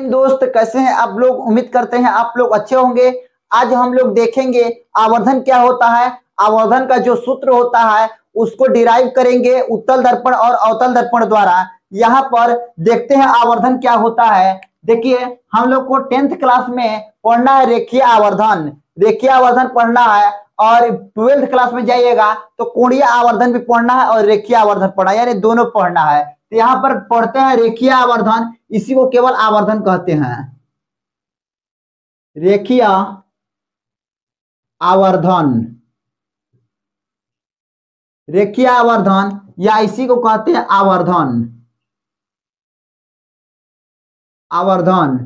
दोस्त कैसे हैं आप लोग। उम्मीद करते हैं आप लोग अच्छे होंगे। आज हम लोग देखेंगे आवर्धन क्या होता है। आवर्धन का जो सूत्र होता है उसको डिराइव करेंगे उत्तल दर्पण और अवतल दर्पण द्वारा। यहाँ पर देखते हैं आवर्धन क्या होता है। देखिए हम लोग को 10th क्लास में पढ़ना है रेखीय आवर्धन। रेखीय आवर्धन पढ़ना है और 12th क्लास में जाइएगा तो कोणीय आवर्धन भी पढ़ना है और रेखीय आवर्धन पढ़ना है, यानी दोनों पढ़ना है। तो यहाँ पर पढ़ते हैं रेखीय आवर्धन, इसी को केवल आवर्धन कहते हैं। रेखीय आवर्धन, रेखीय आवर्धन या इसी को कहते हैं आवर्धन। आवर्धन,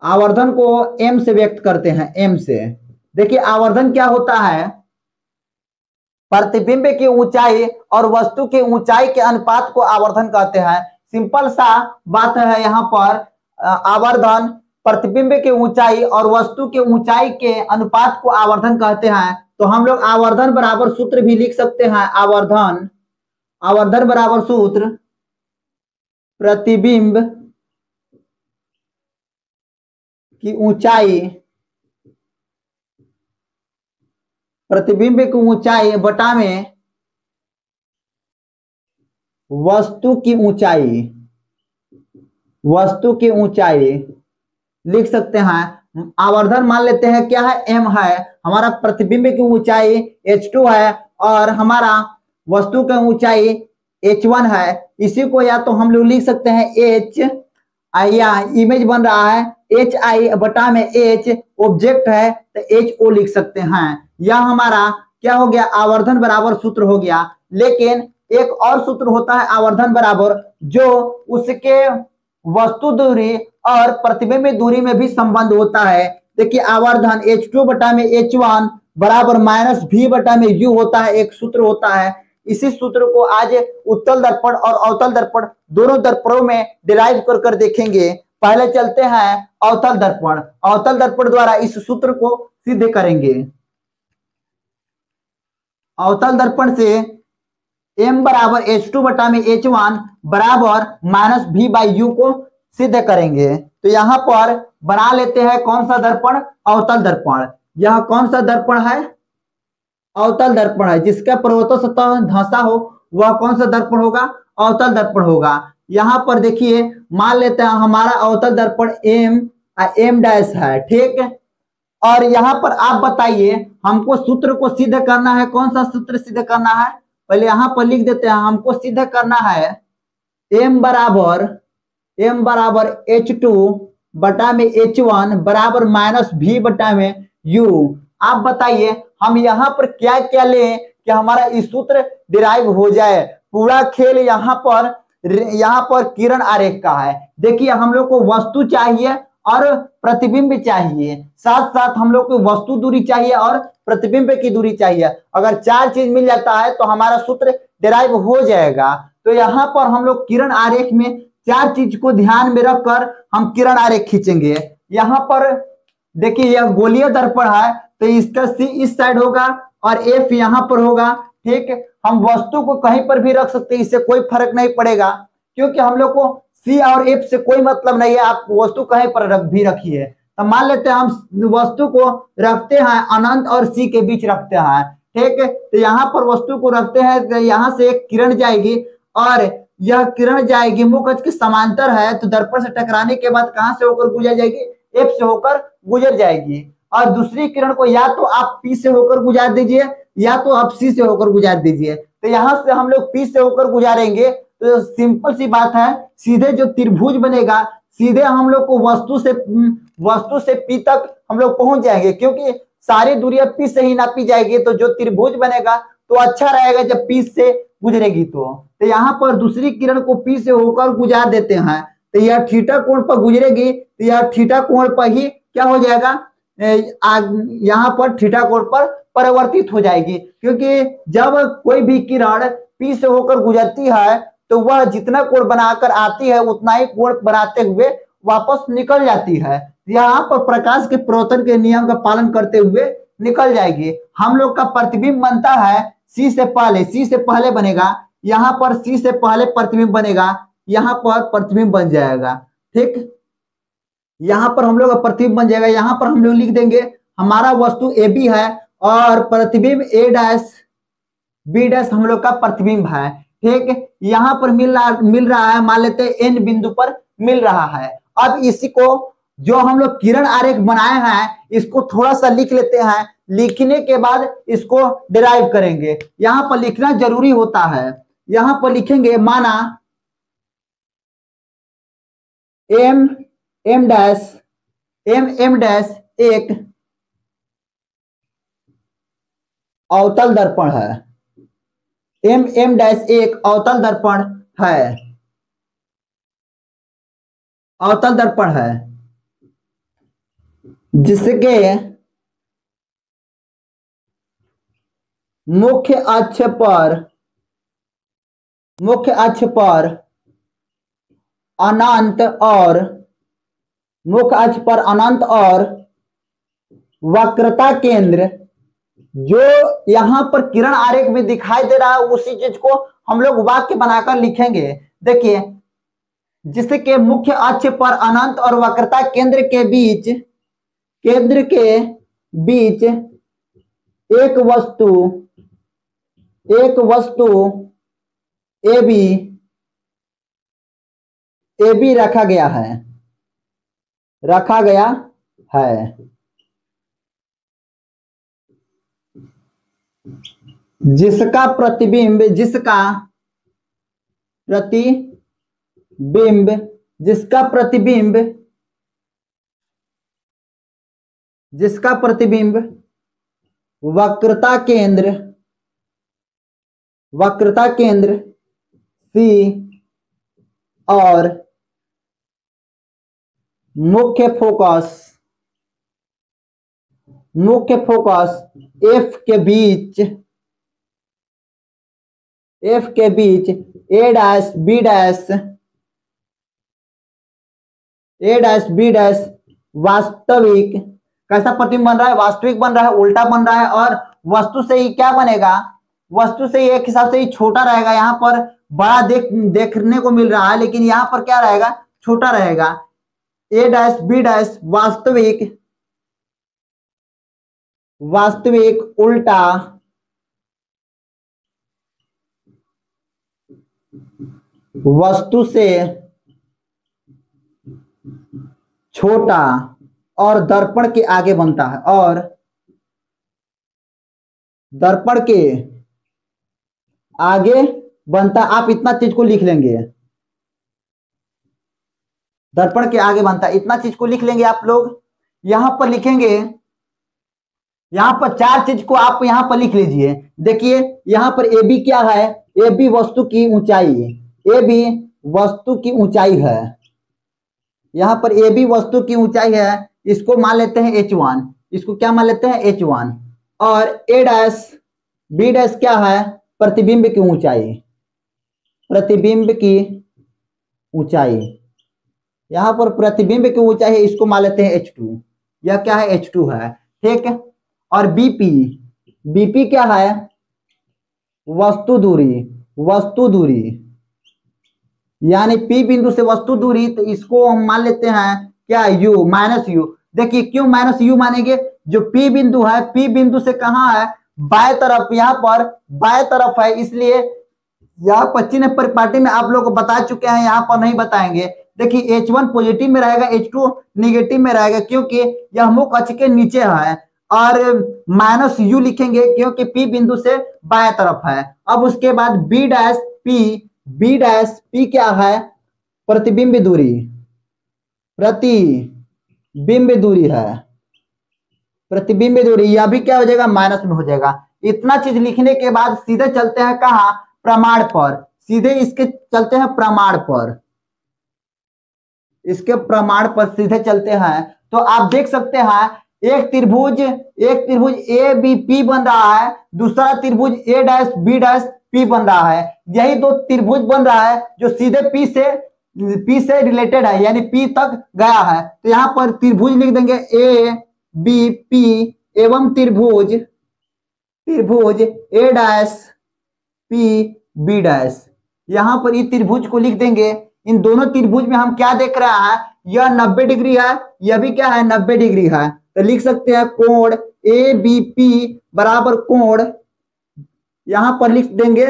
आवर्धन को एम से व्यक्त करते हैं, एम से। देखिए आवर्धन क्या होता है, प्रतिबिंब की ऊंचाई और वस्तु की ऊंचाई के अनुपात को आवर्धन कहते हैं। सिंपल सा बात है यहाँ पर। आवर्धन प्रतिबिंब की ऊंचाई और वस्तु की ऊंचाई के अनुपात को आवर्धन कहते हैं। तो हम लोग आवर्धन बराबर सूत्र भी लिख सकते हैं। आवर्धन, आवर्धन बराबर सूत्र प्रतिबिंब की ऊंचाई, प्रतिबिंब की ऊंचाई बटा में वस्तु की ऊंचाई, वस्तु की ऊंचाई लिख सकते हैं। आवर्धन मान लेते हैं क्या है, एम है। हमारा प्रतिबिंब की ऊंचाई h2 है और हमारा वस्तु की ऊंचाई h1 है। इसी को या तो हम लोग लिख सकते हैं h, या इमेज बन रहा है एच आई बटा में एच, ऑब्जेक्ट है तो एच ओ लिख सकते हैं। यह हमारा क्या हो गया, आवर्धन बराबर सूत्र हो गया। लेकिन एक और सूत्र होता है आवर्धन बराबर, जो उसके वस्तु दूरी और प्रतिबिंब दूरी में भी संबंध होता है। देखिए आवर्धन h2 बटा में h1 बराबर माइनस v बटा में u होता है, एक सूत्र होता है। इसी सूत्र को आज उत्तल दर्पण और अवतल दर्पण दोनों दर्पणों में डिराइव कर कर देखेंगे। पहले चलते हैं अवतल दर्पण। अवतल दर्पण द्वारा इस सूत्र को सिद्ध करेंगे। अवतल दर्पण से m बराबर h2 बटा में h1 बराबर माइनस v बाई u को सिद्ध करेंगे। तो यहाँ पर बना लेते हैं कौन सा दर्पण, अवतल दर्पण। यह कौन सा दर्पण है, अवतल दर्पण है। जिसका प्रवत सतह धंसा हो वह कौन सा दर्पण होगा, अवतल दर्पण होगा। यहाँ पर देखिए मान लेते हैं हमारा अवतल दर्पण एम डैश है, ठीक। और यहाँ पर आप बताइए हमको सूत्र को सिद्ध करना है, कौन सा सूत्र सिद्ध करना है। पहले यहाँ पर लिख देते हैं, हमको सिद्ध करना है m बराबर h2 बटा में h1 बराबर माइनस v बटा में u। आप बताइए हम यहाँ पर क्या क्या लें कि हमारा इस सूत्र डिराइव हो जाए। पूरा खेल यहाँ पर किरण आरेख का है। देखिए हम लोग को वस्तु चाहिए और प्रतिबिंब चाहिए, साथ साथ हम लोग को वस्तु दूरी चाहिए और प्रतिबिंब की दूरी चाहिए। अगर चार चीज मिल जाता है तो हमारा सूत्र डिराइव हो जाएगा। तो यहाँ पर हम लोग किरण आरेख में चार चीज को ध्यान में रखकर हम किरण आरेख खींचेंगे। यहाँ पर देखिए यह गोलीय दर्पण है तो इसका C इस साइड होगा और F यहाँ पर होगा, ठीक। हम वस्तु को कहीं पर भी रख सकते हैं, इससे कोई फर्क नहीं पड़ेगा क्योंकि हम लोग को C और F से कोई मतलब नहीं है। आप वस्तु कहीं पर भी रखिए। तो मान लेते हैं हम वस्तु को रखते हैं अनंत और C के बीच रखते हैं, ठीक। तो यहाँ पर वस्तु को रखते हैं तो यहाँ से एक किरण जाएगी और यह किरण जाएगी मुख अक्ष के समांतर है। तो दर्पण से टकराने के बाद कहां से होकर गुजर जाएगी, F से होकर गुजर जाएगी। और दूसरी किरण को या तो आप P से होकर गुजार दीजिए या तो आप C से होकर गुजार दीजिए। तो यहां से हम लोग P से होकर गुजारेंगे तो सिंपल सी बात है, सीधे जो त्रिभुज बनेगा सीधे हम लोग को वस्तु से P तक हम लोग पहुंच जाएंगे, क्योंकि सारी दूरियां P से ही नापी जाएगी। तो जो त्रिभुज बनेगा तो अच्छा रहेगा जब P से गुजरेगी। तो यहाँ पर दूसरी किरण को P से होकर गुजार देते हैं तो यह थीटा कोण पर गुजरेगी। तो यह थीटा कोण पर ही क्या हो जाएगा, यहाँ पर थीटा कोण पर परिवर्तित हो जाएगी। क्योंकि जब कोई भी किरण P से होकर गुजरती है तो वह जितना कोण बनाकर आती है उतना ही कोण बनाते हुए वापस निकल जाती है। यहाँ पर प्रकाश के प्रवर्तन के नियम का पालन करते हुए निकल जाएगी। हम लोग का प्रतिबिंब बनता है C से पहले बनेगा, यहाँ पर C से पहले प्रतिबिंब बनेगा, यहाँ पर प्रतिबिंब बन जाएगा, ठीक। यहाँ पर हम लोग का प्रतिबिंब बन जाएगा। यहाँ पर हम लोग लिख देंगे हमारा वस्तु ए बी है और प्रतिबिंब ए डैश बी डैश हम लोग का प्रतिबिंब है। ठीक, यहाँ पर मिल रहा है, मान लेते हैं एन बिंदु पर मिल रहा है। अब इसी को जो हम लोग किरण आरेख बनाए हैं इसको थोड़ा सा लिख लेते हैं, लिखने के बाद इसको डिराइव करेंगे। यहाँ पर लिखना जरूरी होता है। यहाँ पर लिखेंगे माना एम एम डैश एक अवतल दर्पण है। एम डैश एक अवतल दर्पण है, अवतल दर्पण है जिसके मुख्य अक्ष पर अनंत और वक्रता केंद्र जो यहां पर किरण आरेख में दिखाई दे रहा है उसी चीज को हम लोग वाक्य बनाकर लिखेंगे। देखिए, जिसके मुख्य अक्ष पर अनंत और वक्रता केंद्र के बीच एक वस्तु ए बी रखा गया है। जिसका प्रतिबिंब वक्रता केंद्र सी और मुख्य फोकस एफ के बीच ए डैश बी डैश वास्तविक, कैसा प्रतिबिंब बन रहा है? वास्तविक बन रहा है, उल्टा बन रहा है। और वस्तु से ही क्या बनेगा? वस्तु से ही एक हिसाब से ही छोटा रहेगा। यहाँ पर बड़ा देखने को मिल रहा है लेकिन यहाँ पर क्या रहेगा? छोटा रहेगा। ए डैश बी डैश वास्तविक उल्टा वस्तु से छोटा और दर्पण के आगे बनता है, और दर्पण के आगे बनता। आप इतना चीज को लिख लेंगे, दर्पण के आगे बनता, इतना चीज को लिख लेंगे आप लोग। यहां पर लिखेंगे, यहां पर चार चीज को आप यहां पर लिख लीजिए। देखिए यहां पर ए बी क्या है? ए बी वस्तु की ऊंचाई है। यहां पर ए बी वस्तु की ऊंचाई है, इसको मान लेते हैं h1। इसको क्या मान लेते हैं? h1। और ए डैश बी डैश क्या है? प्रतिबिंब की ऊंचाई। यहां पर प्रतिबिंब की ऊंचाई है, इसको मान लेते हैं h2। यह क्या है? h2 है। ठीक है। और बीपी क्या है? वस्तु दूरी, यानी P बिंदु से वस्तु दूरी, तो इसको हम मान लेते हैं क्या? U, -U। देखिए क्यों -U मानेंगे? जो P बिंदु है, P बिंदु से कहाँ है? बाएं तरफ, यहाँ पर बाएं तरफ है, इसलिए यहाँ पर चिन्ह परिपाटी में आप लोग को बता चुके हैं, यहाँ पर नहीं बताएंगे। देखिए H1 पॉजिटिव में रहेगा, H2 निगेटिव में रहेगा क्योंकि यह मुख्य अक्ष के नीचे है। और -U लिखेंगे क्योंकि P बिंदु से बाएं तरफ है। अब उसके बाद B डैश P क्या है? प्रतिबिंब दूरी है। प्रतिबिंब दूरी, यह भी क्या हो जाएगा? माइनस में हो जाएगा। इतना चीज लिखने के बाद सीधे चलते हैं कहाँ? प्रमाण पर। सीधे इसके चलते हैं प्रमाण पर, इसके प्रमाण पर सीधे चलते हैं। तो आप देख सकते हैं एक त्रिभुज ए बी पी बन रहा है, दूसरा त्रिभुज ए डैश बी डैश पी बन रहा है। यही दो त्रिभुज बन रहा है जो सीधे पी से रिलेटेड है, यानी पी तक गया है। तो यहां पर त्रिभुज लिख देंगे ए बी पी एवं त्रिभुज ए डैश पी बी डैश। यहां पर इस त्रिभुज को लिख देंगे। इन दोनों त्रिभुज में हम क्या देख रहे हैं? यह 90 डिग्री है, यह भी क्या है 90 डिग्री है। तो लिख सकते हैं कोण ए बी पी बराबर कोण, यहां पर लिख देंगे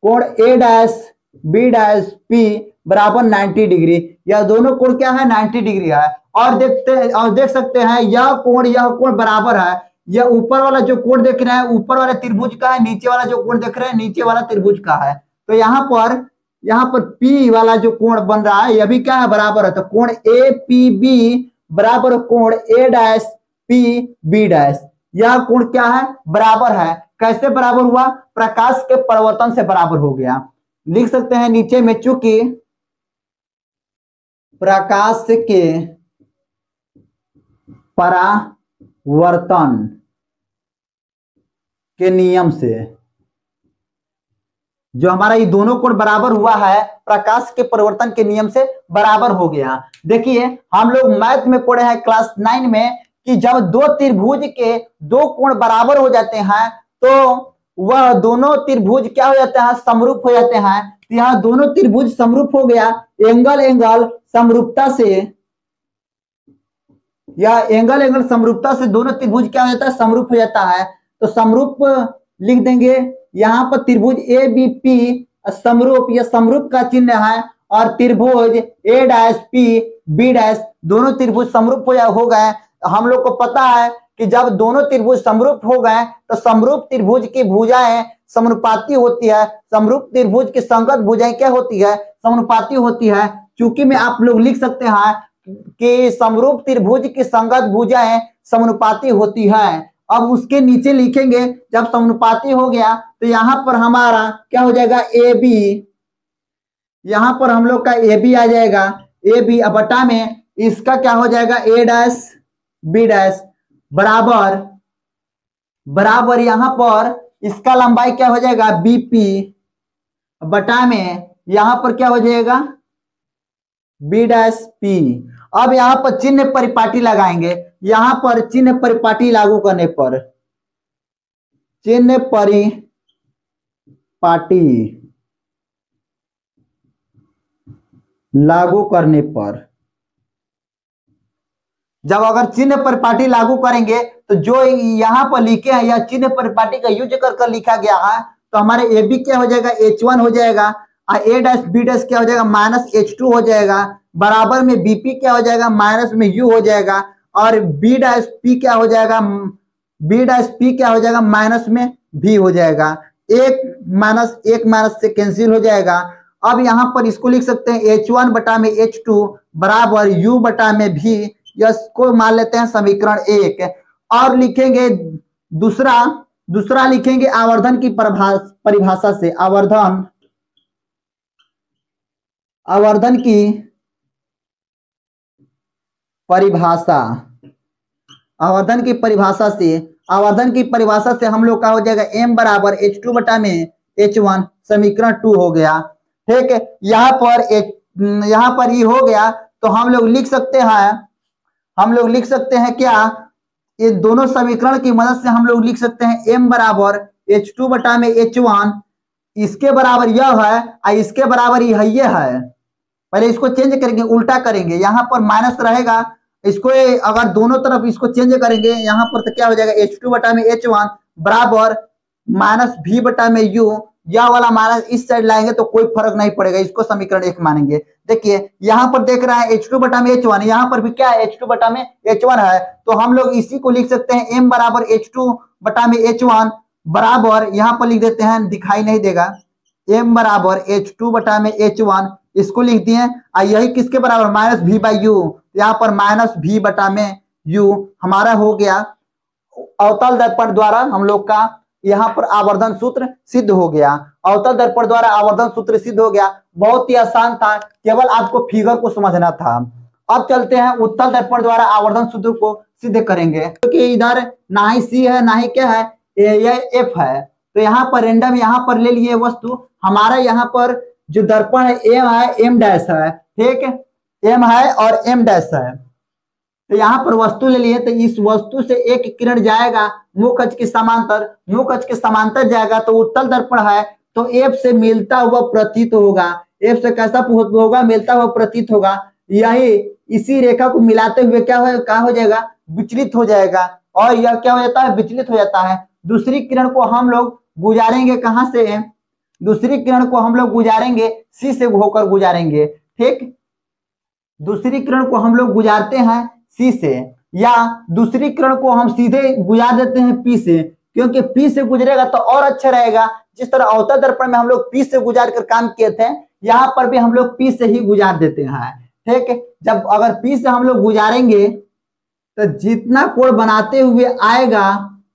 कोण ए डैश बी डैश पी बराबर 90 डिग्री। यह दोनों कोण क्या है 90 डिग्री है। और देख सकते हैं यह कोण बराबर है। यह ऊपर वाला जो कोण देख रहे हैं ऊपर वाला त्रिभुज का है, नीचे वाला जो कोण देख रहे हैं नीचे वाला त्रिभुज का है। तो यहाँ पर P वाला जो कोण बन रहा है यह भी क्या है बराबर है। तो कोण ए पी बी बराबर कोण ए डैश पी बी डैश, यह कोण क्या है बराबर है। कैसे बराबर हुआ, प्रकाश के परावर्तन से बराबर हो गया। लिख सकते हैं नीचे में चूंकि प्रकाश के परावर्तन के नियम से जो हमारा ये दोनों कोण बराबर हुआ है प्रकाश के परिवर्तन के नियम से बराबर हो गया। देखिए हम लोग मैथ में पढ़े हैं क्लास 9 में कि जब दो त्रिभुज के दो कोण बराबर हो जाते हैं तो वह दोनों त्रिभुज क्या हो जाते हैं समरूप हो जाते हैं। तो यहाँ दोनों त्रिभुज समरूप हो गया। एंगल समरूपता से, यह एंगल समरूपता से दोनों त्रिभुज क्या हो जाता है समरूप हो जाता है। तो समरूप लिख देंगे, यहाँ पर त्रिभुज ए बी पी समरूप, यह समरूप का चिन्ह है। और त्रिभुज ए डैश पी बी डैश दोनों त्रिभुज समरूप हो गए। हम लोग को पता है कि जब दोनों त्रिभुज समरूप हो गए तो समरूप त्रिभुज की भुजाएं समानुपाती होती है, समरूप त्रिभुज की संगत भुजाएं क्या होती है समानुपाती होती है। चूंकि में आप लोग लिख सकते हैं कि समरूप त्रिभुज की संगत भुजाएं समानुपाती होती है। अब उसके नीचे लिखेंगे जब समानुपाती हो गया तो यहाँ पर हमारा क्या हो जाएगा ए बी, यहाँ पर हम लोग का ए बी आ जाएगा। ए बी बटा में इसका क्या हो जाएगा ए डैश बी डैश बराबर यहाँ पर इसका लंबाई क्या हो जाएगा बीपी बटा में यहाँ पर क्या हो जाएगा बी डैश पी। अब यहाँ पर चिन्ह परिपाटी लगाएंगे। यहाँ पर चिन्ह परिपाटी लागू करने पर, चिन्ह परिपाटी लागू करने पर, जब अगर चिन्ह परिपाटी लागू करेंगे तो जो यहाँ पर लिखे हैं यह चिन्ह परिपाटी का यूज कर लिखा गया है। तो हमारे ए बी क्या हो जाएगा H1 हो जाएगा और ए डैश बी डैश क्या हो जाएगा माइनस H2 हो जाएगा। बराबर में बीपी क्या हो जाएगा माइनस में यू हो जाएगा। और बी डैश पी क्या हो जाएगा माइनस में भी हो जाएगा। एक माइनस से कैंसिल हो जाएगा। अब यहाँ पर इसको लिख सकते हैं H1 बटा में H2 बराबर U बटा में भी, इसको मान लेते हैं समीकरण 1। और लिखेंगे दूसरा लिखेंगे आवर्धन की परिभाषा से, आवर्धन की परिभाषा से हम लोग का हो जाएगा m बराबर H2 बटा में H1 समीकरण 2 हो गया। ठीक है, यहाँ पर ये हो गया। तो हम लोग लिख सकते हैं क्या, ये दोनों समीकरण की मदद से हम लोग लिख सकते हैं m बराबर H2 बटा में H1, इसके बराबर यह है और इसके बराबर ये है। पहले इसको चेंज करेंगे, उल्टा करेंगे, यहाँ पर माइनस रहेगा, इसको अगर दोनों तरफ इसको चेंज करेंगे यहाँ पर तो क्या हो जाएगा H2 बटा में H1 बराबर माइनस भी बटा में यू। यह वाला माइनस इस साइड लाएंगे तो कोई फर्क नहीं पड़ेगा, इसको समीकरण 1 मानेंगे। देखिए यहाँ पर देख रहा है H2 बटा में H1, यहाँ पर भी क्या है H2 बटा में H1 है। तो हम लोग इसी को लिख सकते हैं m बराबर H2 बटा में H1 बराबर, यहाँ पर लिख देते हैं, दिखाई नहीं देगा, m बराबर H2 बटा में H1 इसको लिख दिए। यही किसके बराबर माइनस भी बाई यू, यहाँ पर माइनस भी बटा में यू हमारा हो गया। अवतल दर्पण द्वारा हम लोग का यहाँ पर आवर्धन सूत्र सिद्ध हो गया। अवतल दर्पण द्वारा आवर्धन सूत्र सिद्ध हो गया। बहुत ही आसान था, केवल आपको फिगर को समझना था। अब चलते हैं उत्तल दर्पण द्वारा आवर्धन सूत्र को सिद्ध करेंगे, क्योंकि इधर ना ही सी है ना ही क्या है यह एफ है। तो यहाँ पर रेंडम यहाँ पर ले लिए वस्तु, हमारा यहाँ पर जो दर्पण है एम है एम डैश है, ठीक है, एम है और एम डैश है। तो यहाँ पर वस्तु ले लिए, तो इस वस्तु से एक किरण जाएगा मुख अक्ष के समांतर, मुख अक्ष के समांतर जाएगा तो उत्तल दर्पण है तो एफ से मिलता हुआ प्रतीत होगा। एफ से कैसा होगा मिलता हुआ प्रतीत होगा। यही इसी रेखा को मिलाते हुए क्या हो जाएगा, विचलित हो जाएगा, और यह क्या हो जाता है, विचलित हो जाता है। दूसरी किरण को हम लोग गुजारेंगे कहां से, दूसरी किरण को हम लोग गुजारेंगे सी से होकर गुजारेंगे, ठीक। दूसरी किरण को हम लोग गुजारते हैं सी से, या दूसरी किरण को हम सीधे गुजार देते हैं पी से, क्योंकि पी से गुजरेगा तो और अच्छा रहेगा। जिस तरह अवतल दर्पण में हम लोग पी से गुजार कर काम किए थे, यहाँ पर भी हम लोग पी से ही गुजार देते हैं, ठीक। जब अगर पी से हम लोग गुजारेंगे तो जितना कोण बनाते हुए आएगा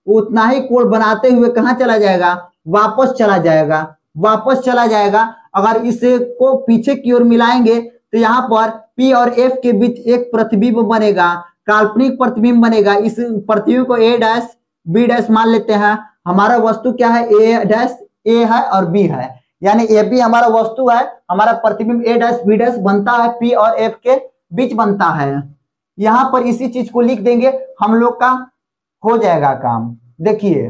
उतना ही कोण बनाते हुए कहां चला जाएगा, वापस चला जाएगा, वापस चला जाएगा। अगर इसे को पीछे की ओर मिलाएंगे तो यहाँ पर P और F के बीच एक प्रतिबिंब बनेगा, काल्पनिक प्रतिबिंब बनेगा। इस प्रतिबिंब को A डैश B डैश मान लेते हैं। हमारा वस्तु क्या है, A डैश A है और B है, यानी AB हमारा वस्तु है, हमारा प्रतिबिंब A डैश B डैश बनता है, P और F के बीच बनता है। यहां पर इसी चीज को लिख देंगे, हम लोग का हो जाएगा काम। देखिए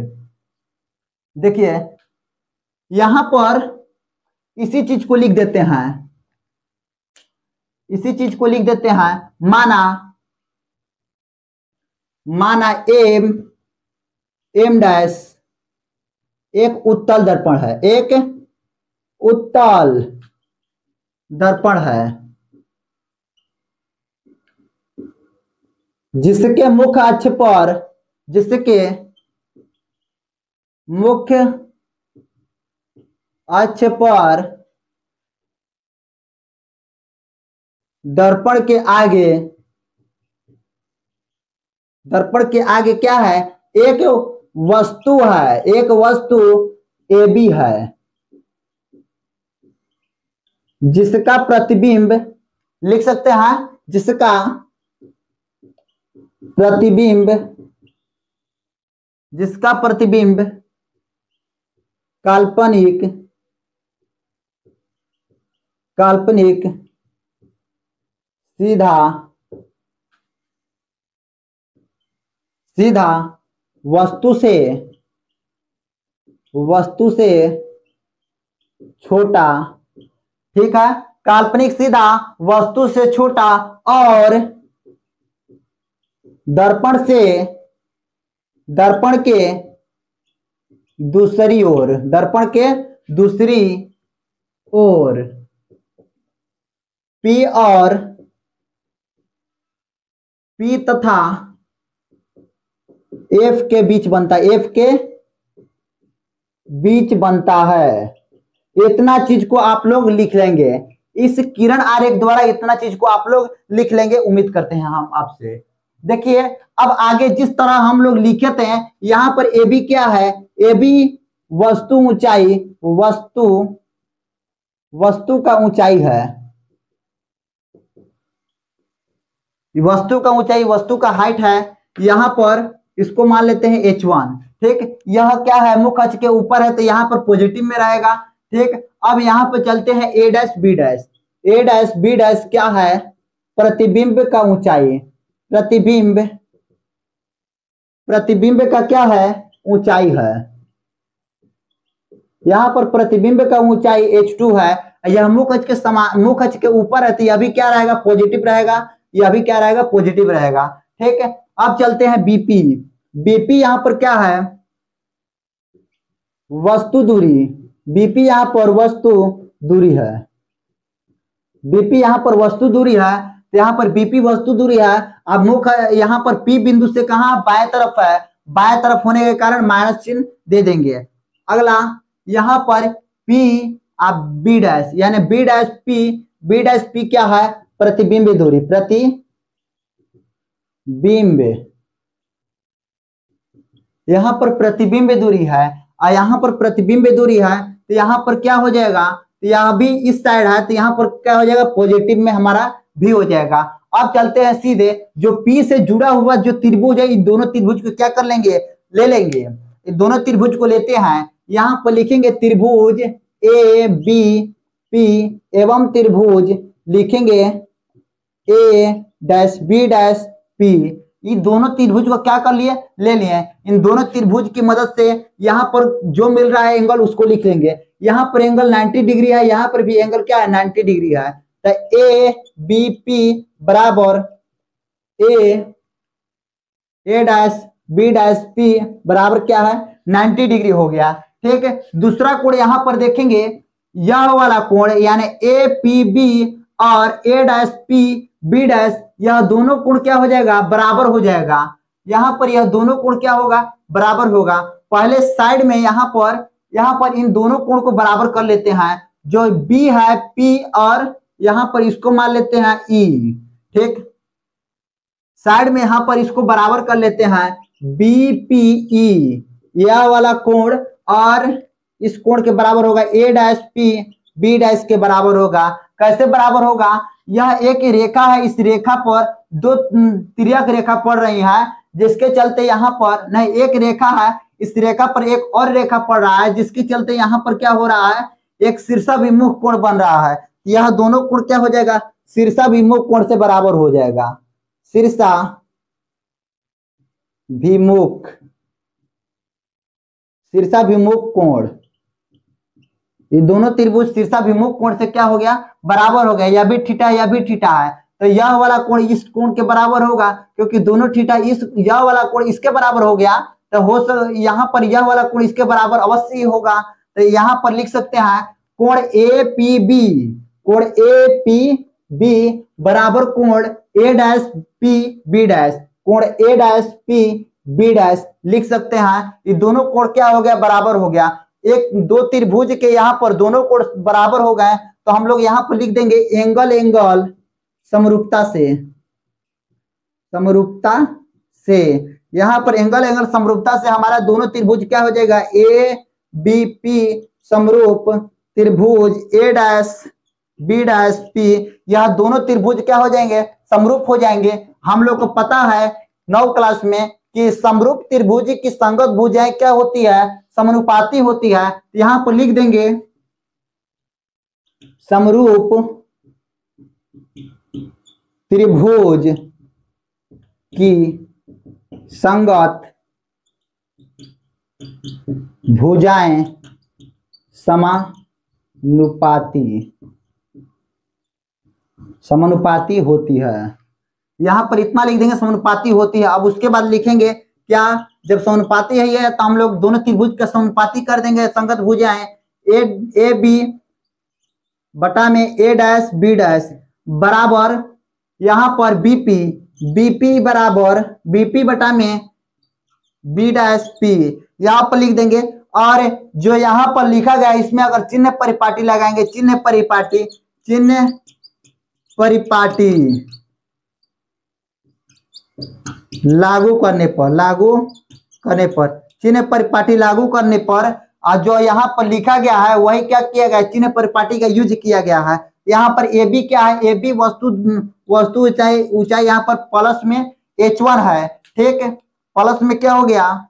देखिए यहां पर इसी चीज को लिख देते हैं, इसी चीज को लिख देते हैं। माना एम डैश एक उत्तल दर्पण है, एक उत्तल दर्पण है जिसके मुख्य अक्ष पर, जिसके मुख्य अक्ष पर दर्पण के आगे क्या है, एक वस्तु है, एक वस्तु ए बी है जिसका प्रतिबिंब लिख सकते हैं, जिसका प्रतिबिंब काल्पनिक सीधा वस्तु से छोटा, ठीक है। काल्पनिक सीधा वस्तु से छोटा और दर्पण के दूसरी ओर P तथा F के बीच बनता है। इतना चीज को आप लोग लिख लेंगे, इस किरण आरेख द्वारा इतना चीज को आप लोग लिख लेंगे, उम्मीद करते हैं हम आपसे। देखिए अब आगे जिस तरह हम लोग लिखे थे, यहां पर ए बी क्या है, ए बी वस्तु ऊंचाई, वस्तु का ऊंचाई है, वस्तु का ऊंचाई, वस्तु का हाइट है। यहां पर इसको मान लेते हैं H1, ठीक। यह क्या है, मुख्य अक्ष के ऊपर है तो यहां पर पॉजिटिव में रहेगा, ठीक। अब यहां पर चलते हैं A dash B dash. A dash B dash क्या है, प्रतिबिंब का ऊंचाई, प्रतिबिंब का क्या है, ऊंचाई है। यहां पर प्रतिबिंब का ऊंचाई H2 है, यह मुख्य अक्ष के ऊपर है तो यह भी क्या रहेगा, पॉजिटिव रहेगा, यह भी क्या रहेगा, पॉजिटिव रहेगा, ठीक है। अब चलते हैं बीपी। बीपी यहां पर क्या है, वस्तु दूरी। बीपी यहां पर वस्तु दूरी है, बीपी यहां पर वस्तु दूरी है, तो यहां पर बीपी वस्तु दूरी है। अब मुख्य यहां पर पी बिंदु से कहां, बाएं तरफ है, बाएं तरफ होने के कारण माइनस चिन्ह दे देंगे। अगला यहां पर पी अब बी डैश, यानी बी डैश पी क्या है, प्रतिबिंब दूरी, प्रतिबिंब, यहां पर प्रतिबिंब दूरी है और यहां पर प्रतिबिंब दूरी है, तो यहां पर क्या हो जाएगा, तो यहां भी इस साइड है तो यहां पर क्या हो जाएगा, पॉजिटिव में हमारा भी हो जाएगा। अब चलते हैं सीधे, जो पी से जुड़ा हुआ जो त्रिभुज है, इन दोनों त्रिभुज को क्या कर लेंगे, ले लेंगे। इन दोनों त्रिभुज को लेते हैं, यहां पर लिखेंगे त्रिभुज ए बी पी एवं त्रिभुज लिखेंगे ए डैश बी डैश पी। इन दोनों त्रिभुज को क्या कर लिए, ले लिए। इन दोनों त्रिभुज की मदद से यहाँ पर जो मिल रहा है एंगल उसको लिख लेंगे। यहाँ पर एंगल 90 डिग्री है, यहाँ पर भी एंगल क्या है, 90 डिग्री है। तो ए बी पी बराबर ए डैश बी डैश पी बराबर क्या है 90 डिग्री हो गया। ठीक है, दूसरा कोण यहां पर देखेंगे, यह वाला कोण यानी ए पी बी और ए डैश पी बी डैश, यह दोनों कोण क्या हो जाएगा बराबर हो जाएगा। यहां पर यह दोनों कोण क्या होगा बराबर होगा। पहले साइड में यहां पर इन दोनों कोण को बराबर कर लेते हैं। जो बी है पी और यहां पर इसको मान लेते हैं ई। ठीक, साइड में यहां पर इसको बराबर कर लेते हैं बीपीई, यह वाला कोण और इस कोण के बराबर होगा ए डैश पी बी डैश के बराबर होगा। कैसे बराबर होगा, यह एक रेखा है, इस रेखा पर दो तिर्यक रेखा पड़ रही है, जिसके चलते यहाँ पर नहीं एक रेखा है, इस रेखा पर एक और रेखा पड़ रहा है, जिसके चलते यहाँ पर क्या हो रहा है एक शीर्षाभिमुख कोण बन रहा है। यह दोनों कोण क्या हो जाएगा शीर्षाभिमुख कोण से बराबर हो जाएगा। शीर्षाभिमुख कोण, ये दोनों त्रिभुज शीर्षाभिमुख कोण से क्या हो गया बराबर हो गया। यह भी थीटा यह भी थीटा है, तो यह वाला कोण इस कोण के बराबर होगा, क्योंकि दोनों थीटा इस यह वाला कोण इसके बराबर हो गया, तो यहाँ पर यह वाला कोण इसके बराबर अवश्य ही होगा। तो यहाँ पर लिख सकते हैं कोण ए पी बी बराबर कोण ए डैश पी बी डैश, कोण ए डैश पी बी डैश लिख सकते हैं। ये दोनों कोण क्या हो गया बराबर हो गया। एक दो त्रिभुज के यहाँ पर दोनों कोण बराबर हो गए, तो हम लोग यहाँ पर लिख देंगे एंगल समरूपता से यहाँ पर एंगल समरूपता से हमारा दोनों त्रिभुज क्या हो जाएगा ए बी पी समरूप त्रिभुज ए डैश बी डैश पी, यह दोनों त्रिभुज क्या हो जाएंगे समरूप हो जाएंगे। हम लोग को पता है 9 क्लास में कि समरूप त्रिभुज की संगत भुजाएं क्या होती है समानुपाती होती है। यहां पर लिख देंगे समरूप त्रिभुज की संगत भुजाएं समानुपाती होती है। यहां पर इतना लिख देंगे समानुपाती होती है। अब उसके बाद लिखेंगे क्या, जब समानुपाती है ये तो हम लोग दोनों त्रिभुज का समानुपाती कर देंगे। संगत भुजाएं ए बी बटा में ए डैश बी डैश बराबर यहां पर बीपी बराबर बीपी बटा में बी डैश पी, यहां पर लिख देंगे। और जो यहां पर लिखा गया इसमें अगर चिन्ह परिपाटी लगाएंगे, चिन्ह परिपाटी लागू करने पर चिन्ह परिपाटी लागू करने पर जो यहाँ पर लिखा गया है वही क्या किया गया चिन्ह परिपाटी का यूज किया गया है। यहाँ पर ए बी क्या है, ए बी वस्तु ऊंचाई यहाँ पर प्लस में h1 है। ठीक है, प्लस में क्या हो गया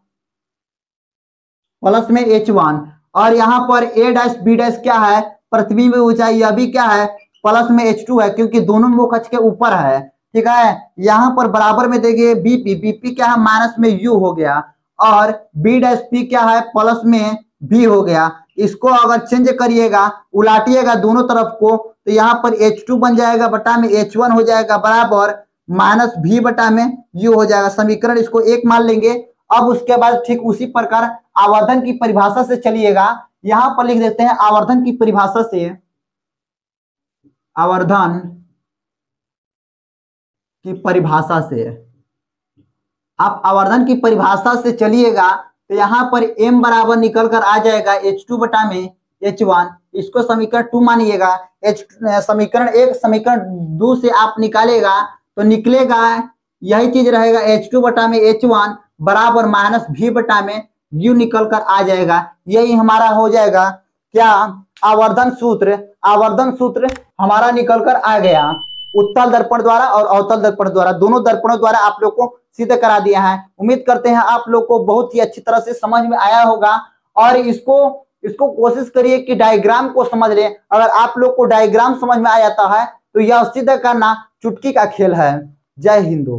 प्लस में h1, और यहाँ पर ए डैश बी डैश क्या है प्रतिबिंब ऊंचाई, यह भी क्या है प्लस में h2 है, क्योंकि दोनों मुख अक्ष के ऊपर है। ठीक है, यहाँ पर बराबर में देंगे बीपी क्या है माइनस में u हो गया, और बी डैश पी क्या है प्लस में b हो गया। इसको अगर चेंज करिएगा उलाटिएगा दोनों तरफ को, तो यहाँ पर h2 बन जाएगा बटा में h1 हो जाएगा बराबर माइनस v बटा में u हो जाएगा। समीकरण इसको 1 मान लेंगे। अब उसके बाद ठीक उसी प्रकार आवर्धन की परिभाषा से चलिएगा। यहाँ पर लिख देते हैं आवर्धन की परिभाषा से, आप आवर्धन की परिभाषा से चलिएगा तो यहाँ पर m बराबर निकल कर आ जाएगा h2 बटा में h1, इसको समीकरण 2 मानिएगा। समीकरण 1 समीकरण 2 से आप निकालेगा तो निकलेगा यही चीज रहेगा h2 बटा में h1 बराबर माइनस v बटा में u निकल कर आ जाएगा। यही हमारा हो जाएगा क्या आवर्धन सूत्र हमारा निकल कर आ गया। उत्तल दर्पण द्वारा और अवतल दर्पण द्वारा, दोनों दर्पणों द्वारा आप लोग को सिद्ध करा दिया है। उम्मीद करते हैं आप लोग को बहुत ही अच्छी तरह से समझ में आया होगा, और इसको कोशिश करिए कि डायग्राम को समझ लें। अगर आप लोग को डायग्राम समझ में आ जाता है तो यह सिद्ध करना चुटकी का खेल है। जय हिंद।